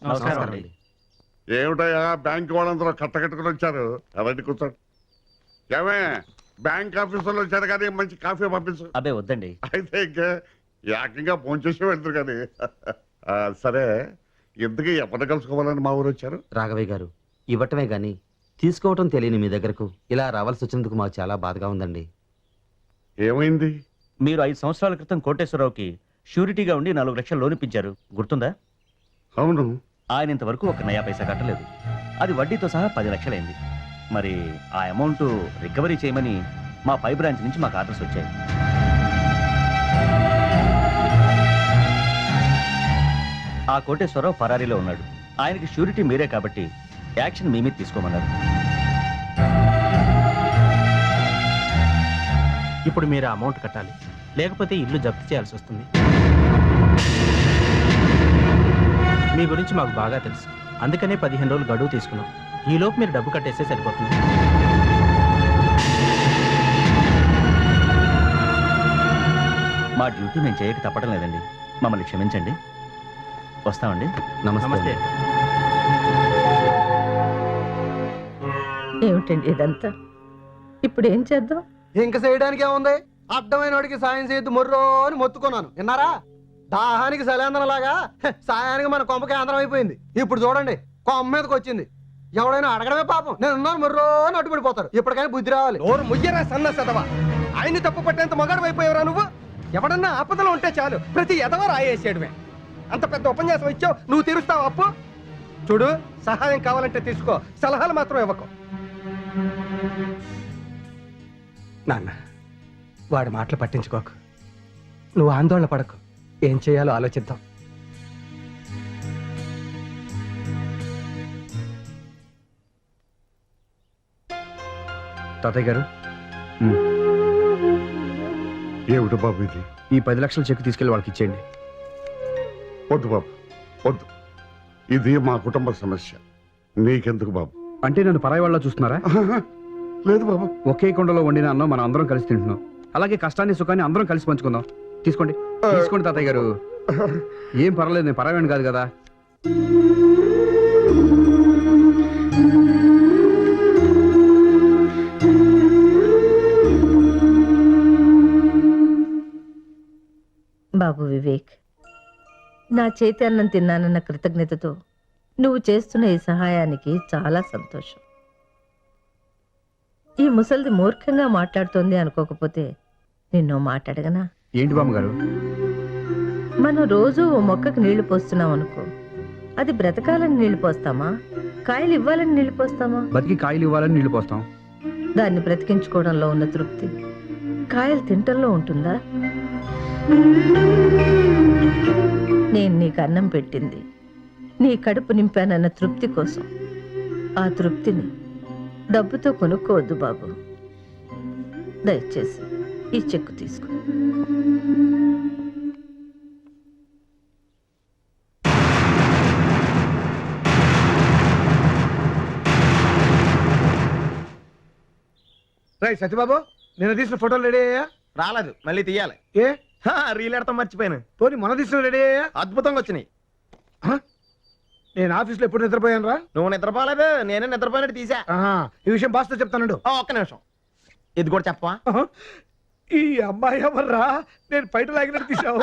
నమస్కారం అండి. ఏమిటయ్యా బ్యాంక్ వాళ్ళందరూ కట్టకట్టుకుని వచ్చారు అవన్నీ కూర్చోండి. ఏమే బ్యాంక్ ఆఫీసర్లు వచ్చారు కానీ మంచి కాఫీ పంపించు. అబ్బే వద్దండి. అయితే ఇంకా ఏకంగా ఫోన్ చేసి వెళ్తారు కానీ సరే ఎందుకు ఎప్పటి కలుసుకోవాలని మా ఊరు వచ్చారు? రాఘవయ్య గారు, ఇవ్వటమే గాని తీసుకోవటం తెలియని మీ దగ్గరకు ఇలా రావాల్సి వచ్చినందుకు మాకు చాలా బాధగా ఉందండి. ఏమైంది? మీరు 5 సంవత్సరాల క్రితం కోటేశ్వరరావుకి షూరిటీగా ఉండి 4 లక్షలు లోన్ ఇప్పించారు, గుర్తుందా? అవును. ఆయన ఇంతవరకు ఒక నయా పైసా కట్టలేదు. అది వడ్డీతో సహా 10 లక్షలైంది. మరి ఆ అమౌంట్ రికవరీ చేయమని మా పై బ్రాంచ్ నుంచి మాకు ఆర్డర్స్ వచ్చాయి. ఆ కోటేశ్వరరావు పరారీలో ఉన్నాడు. ఆయనకి షూరిటీ మీరే కాబట్టి యాక్షన్ మీ మీద తీసుకోమన్నారు. ఇప్పుడు మీరు అమౌంట్ కట్టాలి, లేకపోతే ఇల్లు జప్తు చేయాల్సి వస్తుంది. మీ గురించి మాకు బాగా తెలుసు, అందుకనే 15 రోజులు గడువు తీసుకున్నాం. ఈలోపు మీరు డబ్బు కట్టేస్తే సరిపోతుంది. మా డ్యూటీ మేము చేయక తప్పడం లేదండి, మమ్మల్ని క్షమించండి. వస్తామండి. నమస్తే. ఏమిటండి ఇదంతా? ఇప్పుడు ఏం చేద్దాం? ఇంక చేయడానికి ఏముంది? అడ్డమైన వాడికి సాయం చేయొద్దు మొర్రో అని మొత్తుకున్నాను, విన్నారా? దాహానికి సలేందనలాగా సాయానికి మన కొంపకి ఆంధ్రం అయిపోయింది. ఇప్పుడు చూడండి కొమ్మ మీదకి వచ్చింది. ఎవడైనా అడగడమే పాపం. నేను ఉన్నాను మొర్రో అని అడ్డుపడిపోతారు. ఇప్పటికైనా బుద్ధి రావాలి. నోరు ముయ్యరా సన్న సదవా, ఆయన్ని తప్పు పట్టేంత మగాడు అయిపోయావురా నువ్వు. ఎవడన్నా ఆపదలో ఉంటే చాలు ప్రతి ఎదవ రాయేసేయడమే. అంత పెద్ద ఉపన్యాసం ఇచ్చావు, నువ్వు తీరుస్తావు అప్పు? చూడు, సహాయం కావాలంటే తీసుకో, సలహాలు మాత్రం ఇవ్వకు. నాన్న, వాడి మాటలు పట్టించుకోకు, నువ్వు ఆందోళన పడకు. ఏం చేయాలో ఆలోచిద్దాం. తాతయ్య గారు, ఏమిటి బాబు ఇది? ఈ 10 లక్షల చెక్ తీసుకెళ్లి వాళ్ళకి ఇచ్చేయండి. వద్దు బాబు, వద్దు. ఇది మా కుటుంబ సమస్య, నీకెందుకు బాబు? అంటే నన్ను పరాయి వాళ్ళ చూస్తున్నారా? లేదు బాబు. ఒకే కొండలో వండిన అన్నం మనం అందరం కలిసి తింటున్నాం. అలాగే కష్టాన్ని సుఖాన్ని అందరం కలిసి పంచుకుందాం. తీసుకోండి, తీసుకోండి తాతయ్య గారు. ఏం పర్వాలేదు, నేను పరాయవాడిని కాదు కదా. బాబు వివేక్, నా చేతి అన్నం తిన్నానన్న కృతజ్ఞతతో నువ్వు చేస్తున్న ఈ సహాయానికి చాలా సంతోషం. ఈ ముసలిది మూర్ఖంగా మాట్లాడుతోంది అనుకోకపోతే నిన్నో మాట్లాడగనా? ఏంటి బామ్మగారు? మనం రోజు ఓ మొక్కకు నీళ్లు పోస్తున్నాం అనుకో, అది బ్రతకాలని నీళ్లు పోస్తామా, కాయలు ఇవ్వాలని నీళ్లు పోస్తామా? బతికి కాయలు ఇవ్వాలని నీళ్లు పోస్తాం. దాన్ని బ్రతికించుకోవడంలో ఉన్న తృప్తి కాయలు తింటంలో ఉంటుందా? నేను నీకు అన్నం పెట్టింది నీ కడుపు నింపానన్న తృప్తి కోసం. ఆ తృప్తిని డబ్బుతో కొనుక్కోవద్దు బాబు. దయచేసి ఈ చెక్కు తీసుకో. రైట్ సత్యబాబు, నేను తీసిన ఫోటోలు రెడీ అయ్యా? రాలేదు, మళ్ళీ తీయాలి. ఏ రీల్ ఎడతాం మర్చిపోయాను. పోనీ మన తీసిన రెడీ అయ్యా? అద్భుతంగా వచ్చినాయి. నేను ఆఫీస్లో ఎప్పుడు నిద్రపోయాను రా? నువ్వు నిద్రపోలేదు, నేనే నిద్రపోయినట్టు తీసా. ఈ విషయం బాస్తో చెప్తానండు. ఒక్క నిమిషం, ఇది కూడా చెప్పవా? ఈ అమ్మాయి ఎవర్రా నేను బయట లాగినట్టు తీసావు?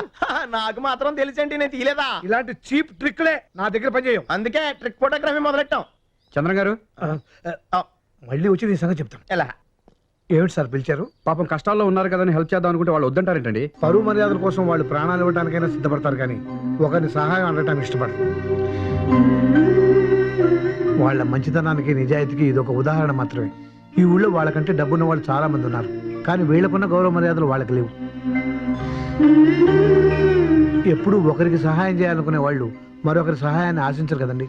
నాకు మాత్రం తెలిసేంటి, నేను తీయలేదా? ఇలాంటి చీప్ ట్రిక్లే నా దగ్గర పనిచేయం. అందుకే ట్రిక్ ఫోటోగ్రఫీ మొదలెట్టాం. చంద్ర గారు, మళ్ళీ వచ్చి నీ సంగతి చెప్తాను. ఎలా? ఏమిటి సార్ పిలిచారు? పాపం కష్టాల్లో ఉన్నారు కదని హెల్ప్ చేద్దాం అనుకుంటే వాళ్ళు వద్దంటారేంటండి? పరువు మర్యాదల కోసం వాళ్ళు ప్రాణాలు ఇవ్వడానికైనా సిద్ధపడతారు, కానీ ఒకరిని సహాయం అడగటానికి ఇష్టపడరు. వాళ్ళ మంచితనానికి నిజాయితీకి ఇదొక ఉదాహరణ మాత్రమే. ఈ ఊళ్ళో వాళ్ళకంటే డబ్బున్న వాళ్ళు చాలా మంది ఉన్నారు, కానీ వీళ్ళకున్న గౌరవ మర్యాదలు వాళ్ళకి లేవు. ఎప్పుడు ఒకరికి సహాయం చేయాలనుకునే వాళ్ళు మరొకరి సహాయాన్ని ఆశించరు కదండి.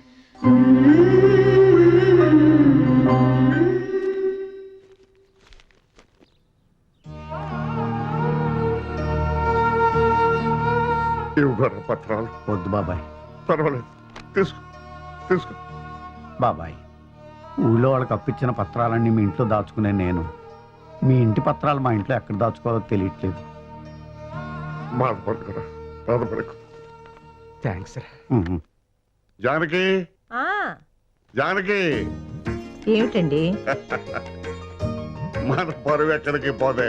ఇవ్వరు పత్రాలు? వద్దు బాబాయ్. పర్వాలేదు, తీసుకో తీసుకో. బాబాయ్, ఊళ్ళో వాళ్ళకి అప్పించిన పత్రాలన్నీ మీ ఇంట్లో దాచుకునే నేను మీ ఇంటి పత్రాలు మా ఇంట్లో ఎక్కడ దాచుకోవాలో తెలియట్లేదు. బాధపడకు, బాధపడకు. థ్యాంక్స్. జానకి ఆ, జానకి ఏమిటండి? మన పరువు ఎక్కడికి పోతే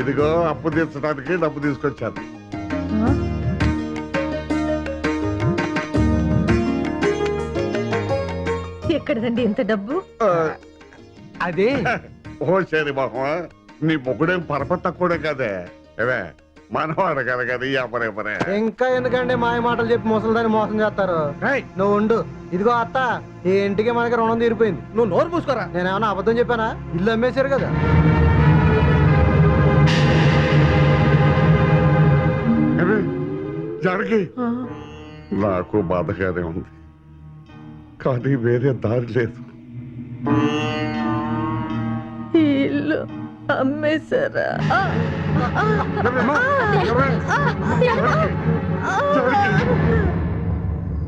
ఇదిగో అప్పు తీర్చడానికి డబ్బు తీసుకొచ్చాను. ఆ? ఎక్కడదండి ఇంత డబ్బు? అదే ఓ సరే బాహు నీ మొగుడేం పరపతి తక్కువడే కదే ఏవే మనవాడు కనుక ఎవరే ఇంకా ఎందుకంటే మాయ మాటలు చెప్పి ముసలిదాన్ని మోసం చేస్తారు. రేయ్, నువ్వు ఉండు. ఇదిగో అత్త, ఈ ఇంటికి మనకి రుణం తీరిపోయింది. నువ్వు నోరు పూసుకోరా. నేనేమన్నా అబద్ధం చెప్పానా? ఇల్లు అమ్మేశారు కదా. ఏమే, జానకి ఆ, నాకు బాధగానే ఉంది కానీ వేరే దారి లేదు. ఈ ఇల్లు అమ్మేశారా? ఆ, ఆ,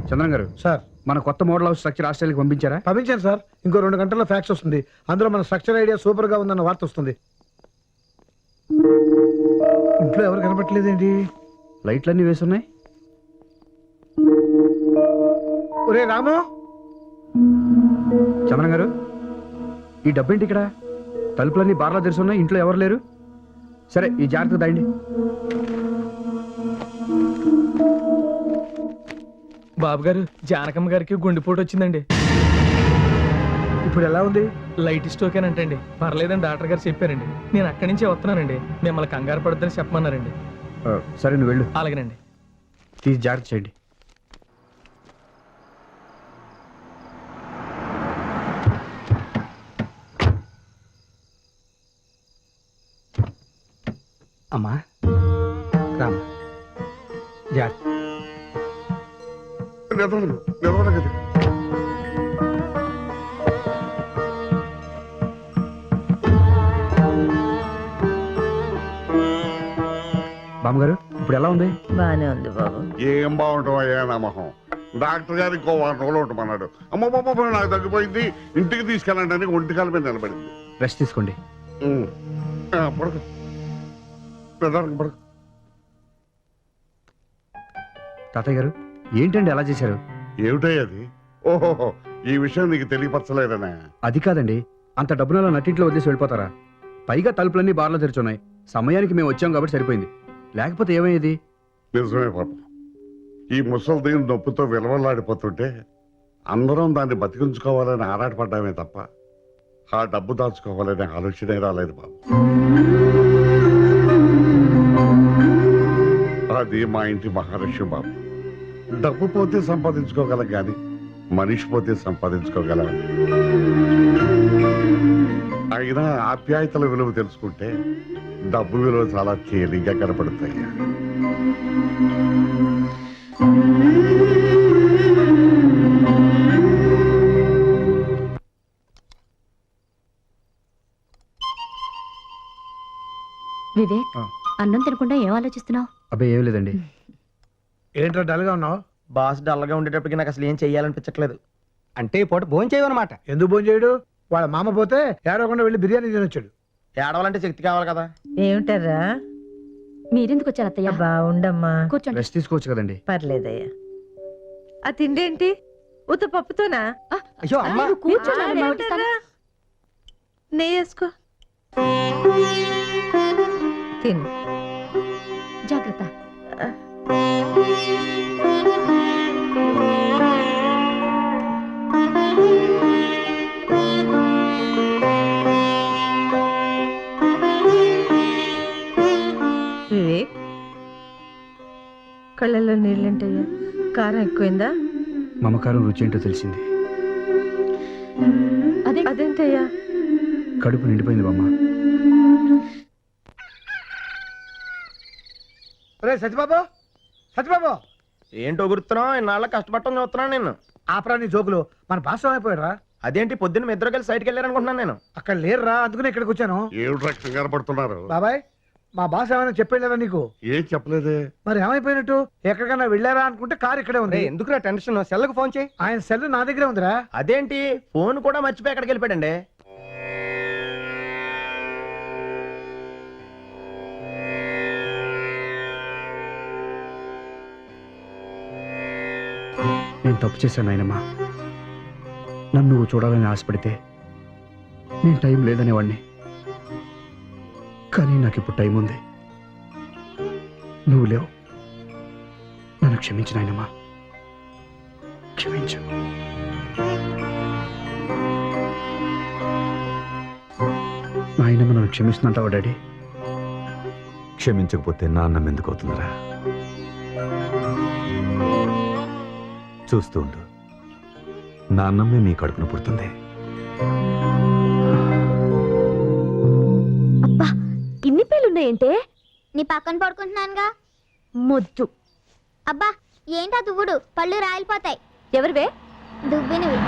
చంద్రం గారు సార్ మన కొత్త మోడల్ హౌస్ స్ట్రక్చర్ ఆస్ట్రేలియాకి పంపించారా? పంపించాను సార్. ఇంకో 2 గంటల్లో ఫ్యాక్స్ వస్తుంది. అందులో మన స్ట్రక్చర్ ఐడియా సూపర్ గా ఉందన్న వార్త వస్తుంది. ఇంట్లో ఎవరు కనపట్లేదేంటి? లైట్లన్నీ వేసున్నాయి. ఒరే రాము, చంద్రం గారు ఈ డబ్బేంటి ఇక్కడ? తలుపులన్నీ బార్లా తెరుచున్నాయి, ఇంట్లో ఎవరు లేరు. సరే ఈ జాగ్రత్త దాయండి. బాబు గారు, జానకమ్మ గారికి గుండెపోటు వచ్చిందండి. ఇప్పుడు ఎలా ఉంది? లైట్ స్ట్రోకేనంటండి. పర్లేదని డాక్టర్ గారు చెప్పారండి. నేను అక్కడి నుంచే వస్తున్నానండి. మిమ్మల్ని కంగారు పడొద్దని చెప్పమన్నారండి. సరే నువ్వు వెళ్ళు, అలాగేనండి. తీసి జాగ్రత్త చేయండి. అమ్మా రామ్, జాగ్రత్త. నిలవను కదా. బామ్మగారు ఇప్పుడు ఎలా ఉంది? బానే ఉంది బాబు. ఏం బాగుంటాం అయ్యా నా మొహం. డాక్టర్ గారు ఇంకో 1 రోజులు ఉండమన్నాడు. అమ్మ నాకు తగ్గిపోయింది, ఇంటికి తీసుకెళ్ళండి అని ఒంటికాల మీద నిలబడింది. రెస్ట్ తీసుకోండి. పడుకో పడుకో. తాతయ్య గారు ఏంటండి అలా చేశారు? ఏమిటయ్యది? ఓహో, ఈ విషయం నీకు తెలియపరచలేదనే. అది కాదండి, అంత డబ్బునలా నట్టింట్లో వదిలేసి వెళ్ళిపోతారా? పైగా తలుపులన్నీ బార్లో తెరుచున్నాయి. సమయానికి మేము వచ్చాం కాబట్టి సరిపోయింది, లేకపోతే ఏమయ్యేది? నిజమే పాపం. ఈ ముసలిది నొప్పితో విలవలాడిపోతుంటే అందరం దాన్ని బతికించుకోవాలని ఆరాటపడ్డామే తప్ప ఆ డబ్బు దాచుకోవాలనే ఆలోచనే రాలేదు బాబు. అది మా ఇంటి మహాలక్ష్మి బాబు. డబ్బు పోతే సంపాదించుకోగలం కానీ మనిషి పోతే సంపాదించుకోగలం. అయినా ఆప్యాయతల విలువ తెలుసుకుంటే డబ్బు విలువ చాలా తేలిగ్గా కనపడుతాయి. వివేక్, అన్నం తినకుండా ఏం ఆలోచిస్తున్నావు? అబ్బాయి ఏం లేదండి. ఏంట్రా డల్గా ఉన్నావు? బాస్ డల్గా ఉండేటప్పటికి నాకు అసలు ఏం చెయ్యాలనిపించట్లేదు. అంటే ఈ పూట భోజనం చేయమన్నమాట. ఎందుకు భోజనం చేయడు? వాళ్ళ మామ పోతే ఏడవకుండా వెళ్ళి బిర్యానీ తినొచ్చాడు. ఏడవాలంటే శక్తి కావాలి కదా. ఏమిటారా? మీరెందుకు వచ్చారు అత్తయ్య? బాగుండమ్మా. కూర్చోండి. రెస్ట్ తీసుకోవచ్చు కదండి. పర్లేదయ్యా. ఆ తిండేంటి? ఉత్త పప్పుతోనా? అయ్యో అమ్మ, నువ్వు కూర్చోండి, నేను వడ్డిస్తాను. నెయ్యి వేసుకో. తిను. జాగ్రత్త. వివేక్, కళ్ళల్లో నీళ్ళంటయ్యా. కారం ఎక్కువైందా? మమకారం రుచి ఏంటో తెలిసింది. అదేంటయ్యా? కడుపు నిండిపోయింది బామ్మ. సత్యబాబు, సత్యబాబు, ఏంటో గుర్తున్నావు? ఇన్నాళ్ళ కష్టపడటం చూస్తున్నాను నేను. ఆపరా నీ జోకులు. మన పాస్ అయిపోయాడు రా. అదేంటి పొద్దున్న మీ ఇద్దరు కలిసి సైడ్కి వెళ్ళారనుకుంటున్నాను నేను. అక్కడ లేరురా, అందుకనే ఇక్కడికి వచ్చాను. ఏమిటి రక్షణ కనపడుతున్నారు? బాబాయ్, మా బాస్ ఏమైనా చెప్పలేదా నీకు? ఏం చెప్పలేదే. మరి ఏమైపోయినట్టు? ఎక్కడికైనా వెళ్ళారా అనుకుంటే కారు ఇక్కడే ఉంది. ఎందుకురా టెన్షన్? సెల్లకు ఫోన్ చేయి. ఆయన సెల్ నా దగ్గరే ఉందిరా. అదేంటి ఫోన్ కూడా మర్చిపోయి ఎక్కడికి వెళ్ళిపోయాడండి? నేను తప్పు చేశాను నాయనమ్మా. నన్ను నువ్వు చూడాలని ఆశపడితే నేను టైం లేదనేవాడిని. కానీ నాకు ఇప్పుడు టైం ఉంది. నువ్వు లేవు. నన్ను క్షమించు నాయనమ్మా, క్షమించు. నాయనమ్మ నన్ను క్షమిస్తుందంటావా డాడీ? క్షమించకపోతే నా అన్నం ఎందుకు అవుతుందిరా? చూస్తూ ఉండు, నా అన్నమే నీ కడుపున పుడుతుంది. అబ్బా ఇన్ని పేలున్నాయంటే? నీ పక్కన పడుకుంటున్నానుగా. మొద్దు. అబ్బా ఏంటా దువ్వుడు, పళ్ళు రాలిపోతాయి. ఎవరివే? దువ్వినవి.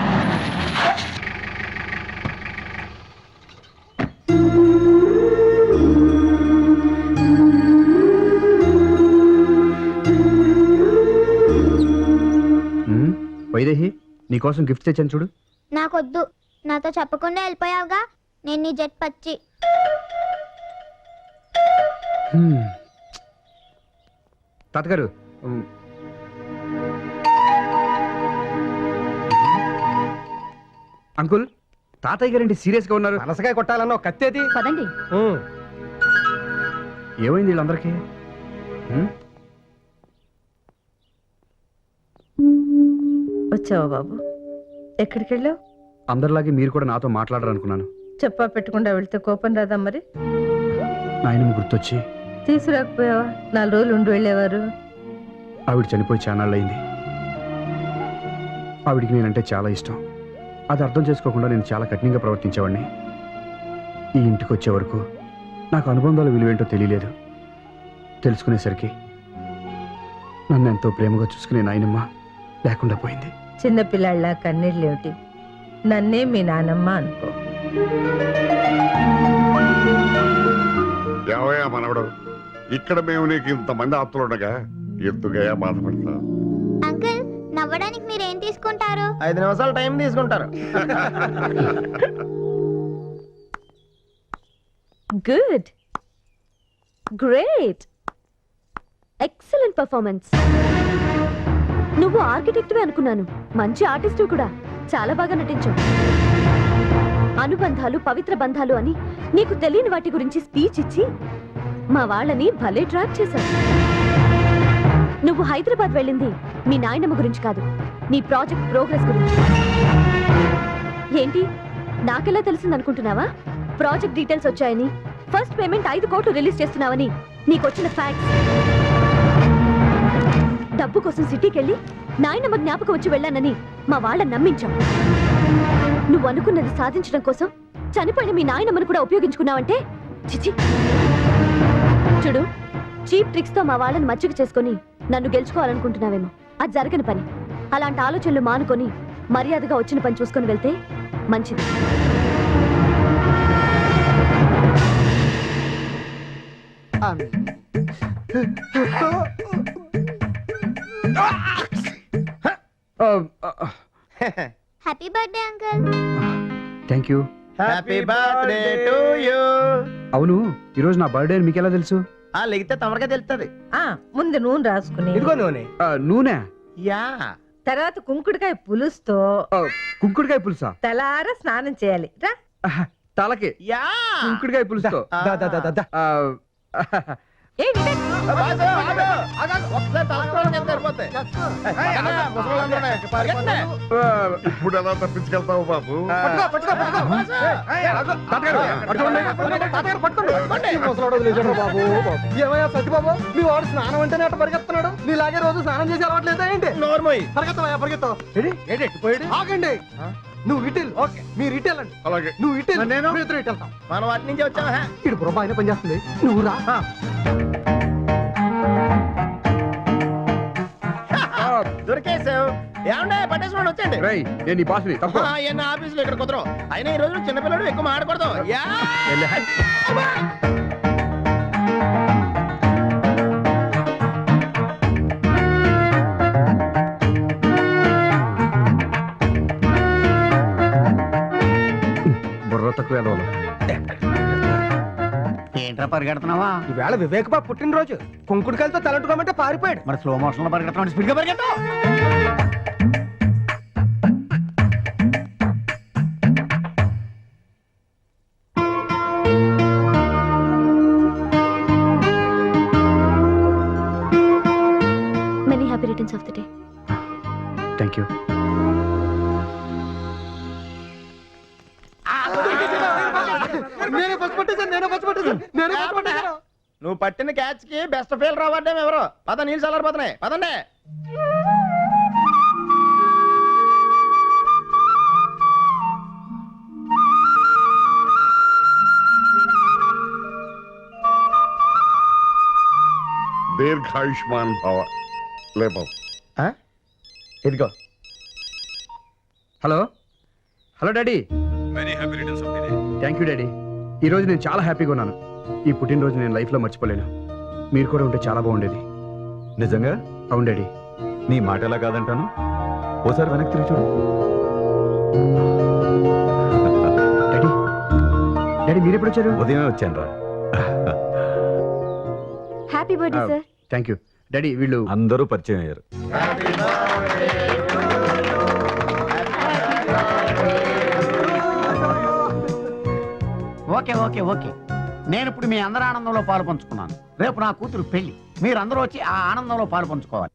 వైదేహి, నీకోసం గిఫ్ట్ తెచ్చాను చూడు. నాకొద్దు, నాతో చెప్పకుండా వెళ్ళిపోయావుగా. నేను నీ జట్ పచ్చి. తాతగారు, అంకుల్, తాతయ్య గారేంటి సీరియస్ గా ఉన్నారు? మనసకాయ కొట్టాలన్న ఒక కత్తేది. పదండి. ఏమైంది వీళ్ళందరికీ? వచ్చావా బాబు? ఎక్కడికి వెళ్ళావు? అందరిలాగే మీరు కూడా నాతో మాట్లాడాలనుకున్నాను. చెప్పా పెట్టకుండా వెళ్తే కోపం రాదా మరి? నాయనమ్మ గుర్తొచ్చి తీసుకురాకపోయావా? 4 రోజులు ఉండి వెళ్ళేవారు. ఆవిడ చనిపోయి చానాళ్ళయింది. ఆవిడికి నేనంటే చాలా ఇష్టం. అది అర్థం చేసుకోకుండా నేను చాలా కఠినంగా ప్రవర్తించేవాడిని. ఈ ఇంటికి వచ్చే వరకు నాకు అనుబంధాల విలువేంటో తెలియలేదు. తెలుసుకునేసరికి నన్ను ఎంతో ప్రేమగా చూసుకునే నాయనమ్మ లేకుండా పోయింది. చిన్నపిల్లాళ్ళ కన్నీళ్ళేమిటి? నన్నే మీ నానమ్మ అనుకో. ఏవయ్యా మనవడు, ఇక్కడ మేము నీకు ఇంతమంది ఆప్తులుండగా ఎందుకయ్యా బాధపడతా? అంకుల్, నవ్వడానికి మీరేం తీసుకుంటారు? 5 నిమిషాలు టైం తీసుకుంటారు. Good, great, excellent performance. నువ్వు ఆర్కిటెక్ట్వే అనుకున్నాను. మంచి ఆర్టిస్ట్ కూడా. చాలా బాగా నటించావు. అనుబంధాలు, పవిత్ర బంధాలు అని నీకు తెలియని వాటి గురించి స్పీచ్ ఇచ్చి మా వాళ్ళని భలే ట్రాప్ చేశావు. నువ్వు హైదరాబాద్ వెళ్ళింది మీ నాయనమ్మ గురించి కాదు, నీ ప్రాజెక్ట్ ప్రోగ్రెస్ గురించి. ఏంటి, నాకెలా తెలిసిందనుకుంటున్నావా? ప్రాజెక్ట్ డీటెయిల్స్ వచ్చాయని, ఫస్ట్ పేమెంట్ 5 కోట్లు రిలీజ్ చేస్తున్నావని నీకొచ్చిన ఫ్యాక్ట్స్. డబ్బు కోసం సిటీకి వెళ్ళి నాయనమ్మ జ్ఞాపకం వచ్చి వెళ్ళానని మా వాళ్ళని నమ్మించాం. నువ్వు అనుకున్నది సాధించడం కోసం చనిపోయిన మీ నాయనమ్మను కూడా ఉపయోగించుకున్నావంటే చిచి. చూడు, చీప్ ట్రిక్స్ తో మా వాళ్ళని మచ్చిక చేసుకుని నన్ను గెలుచుకోవాలనుకుంటున్నావేమో. అది జరగని పని. అలాంటి ఆలోచనలు మానుకొని మర్యాదగా వచ్చిన పని చూసుకొని వెళ్తే మంచిది. Happy birthday uncle. Thank you. Happy birthday to you. అవును, ఈరోజు నా బర్త్డే అని మీకు ఎలా తెలుసు? లెగితే తమరగా తెలుస్తుంది. ముందు నూనె రాసుకుని, ఇదిగో నూనె. నూనె, యా. తర్వాత కుంకుడుకాయ పులుసుతో కుంకుడుకాయ పులుసా? తలారా స్నానం చేయాలి. రా. తలకి యా. కుంకుడుకాయ పులుసుతో. ఏంటి? ఇప్పుడు ఎలా తప్పించుకెళ్తావు బాబు? ఏమయ్యా సత్యబాబు, మీ వాడు స్నానం అంటేనే అట్ట పరిగెత్తున్నాడు. నీలాగే రోజు స్నానం చేసి అలవాట్లేదా ఏంటి? నోర్మోయ్, పరిగెత్తవయ్యా పరిగెత్తావు. ఆగండి. నువ్వు ఇటెల్. ఓకే, మీరు ఇటెల్ అండి. అలాగే. నువ్వు ఇటెల్, నేను ఇద్దరు ఇటు వెళ్తాం. మనం వాటి నుంచి వచ్చావా? ఇటు బుర్ర ఆయన పనిచేస్తుంది. నువ్వు రా. దొరికేసావు. ఏమండే పట్టేసుకోండి, వచ్చండి. రేయ్, నేను నీ బాస్ని. తప్ప ఎన్న ఆఫీసులో ఇక్కడ కుదరవు. అయినా ఈ రోజు చిన్నపిల్లడు ఎక్కువ మాడకూడదు. యా. బుర్ర తక్కువ ఎదవలు. ఏంట్రా పరిగెడుతున్నావా? ఈవేళ వివేక్ బాబు పుట్టినరోజు కుంకుడుకాయలతో తలంటుకోమంటే పారిపోయాడు. మరి స్లో మోషన్ లో పరిగెడుతున్నావు, స్పీడ్ గా పరిగెట్టు. Many happy returns of the day. Thank you. నేనే ఫస్ట్ పట్టేశాను. నువ్వు పట్టిన క్యాచ్ కి బెస్ట్ ఫీల్ రావడ్డాం ఎవరు. పద నీళ్ళు చల్లారిపోతున్నాయి, పదండి. దీర్ఘాయుష్మాన్ భవ. లేపం. ఇదిగో. Hello hello daddy. Thank you daddy. ఈరోజు నేను చాలా హ్యాపీగా ఉన్నాను. ఈ పుట్టినరోజు నేను లైఫ్లో మర్చిపోలేను. మీరు కూడా ఉంటే చాలా బాగుండేది. నిజంగా? అవును డాడీ. నీ మాట ఎలా కాదంటాను? ఓసారి వెనక్కి తిరిగి చూడు. డాడీ డాడీ మీరు ఎప్పుడు వచ్చారు? ఉదయమే వచ్చాను రా. Happy birthday sir. Thank you daddy. వీళ్ళు అందరూ పరిచయం అయ్యారు. Okay okay okay. నేను ఇప్పుడు మీ అందరి ఆనందంలో పాలు పంచుకున్నాను. రేపు నా కూతురు పెళ్లి. మీరందరూ వచ్చి ఆ ఆనందంలో పాలు పంచుకోవాలి.